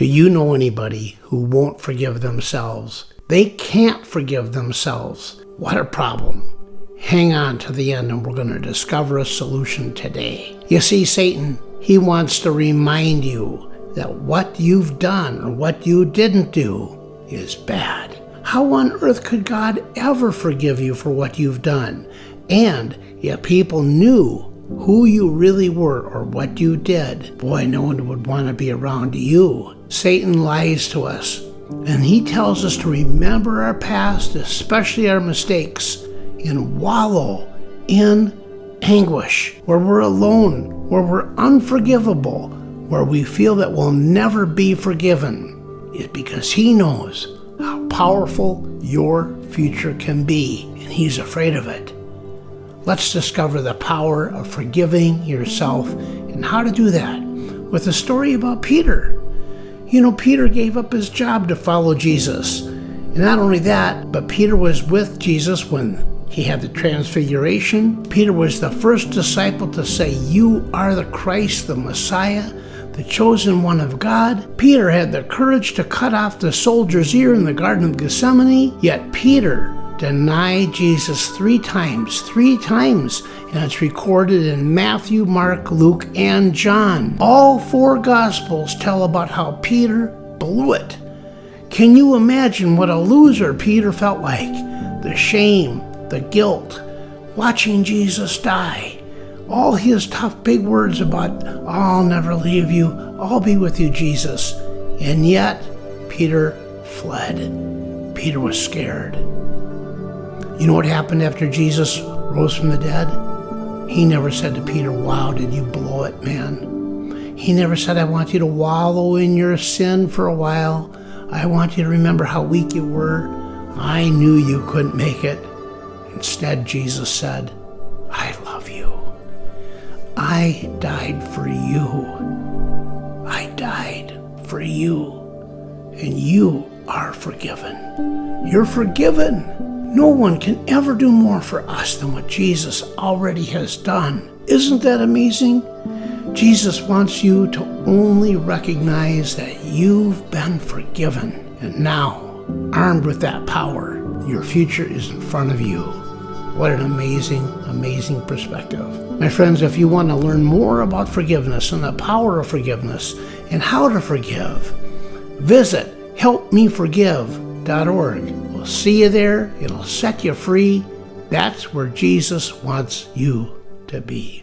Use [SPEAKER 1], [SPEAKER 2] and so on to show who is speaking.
[SPEAKER 1] Do you know anybody who won't forgive themselves? They can't forgive themselves. What a problem. Hang on to the end and we're going to discover a solution today. You see, Satan, he wants to remind you that what you've done or what you didn't do is bad. How on earth could God ever forgive you for what you've done? And if people knew who you really were or what you did, boy, no one would want to be around you. Satan lies to us, and he tells us to remember our past, especially our mistakes, and wallow in anguish, where we're alone, where we're unforgivable, where we feel that we'll never be forgiven, is because he knows how powerful your future can be, and he's afraid of it. Let's discover the power of forgiving yourself and how to do that with a story about Peter. You know, Peter gave up his job to follow Jesus. And not only that, but Peter was with Jesus when he had the transfiguration. Peter was the first disciple to say, "You are the Christ, the Messiah, the chosen one of God." Peter had the courage to cut off the soldier's ear in the Garden of Gethsemane, yet Peter denied Jesus three times, and it's recorded in Matthew, Mark, Luke, and John. All four Gospels tell about how Peter blew it. Can you imagine what a loser Peter felt like? The shame, the guilt, watching Jesus die. All his tough big words about, "I'll never leave you, I'll be with you, Jesus." And yet, Peter fled. Peter was scared. You know what happened after Jesus rose from the dead? He never said to Peter, "Wow, did you blow it, man?" He never said, "I want you to wallow in your sin for a while. I want you to remember how weak you were. I knew you couldn't make it." Instead, Jesus said, "I love you. I died for you. I died for you. And you are forgiven. You're forgiven." No one can ever do more for us than what Jesus already has done. Isn't that amazing? Jesus wants you to only recognize that you've been forgiven. And now, armed with that power, your future is in front of you. What an amazing, amazing perspective. My friends, if you want to learn more about forgiveness and the power of forgiveness and how to forgive, visit helpmeforgive.org. We'll see you there. It'll set you free. That's where Jesus wants you to be.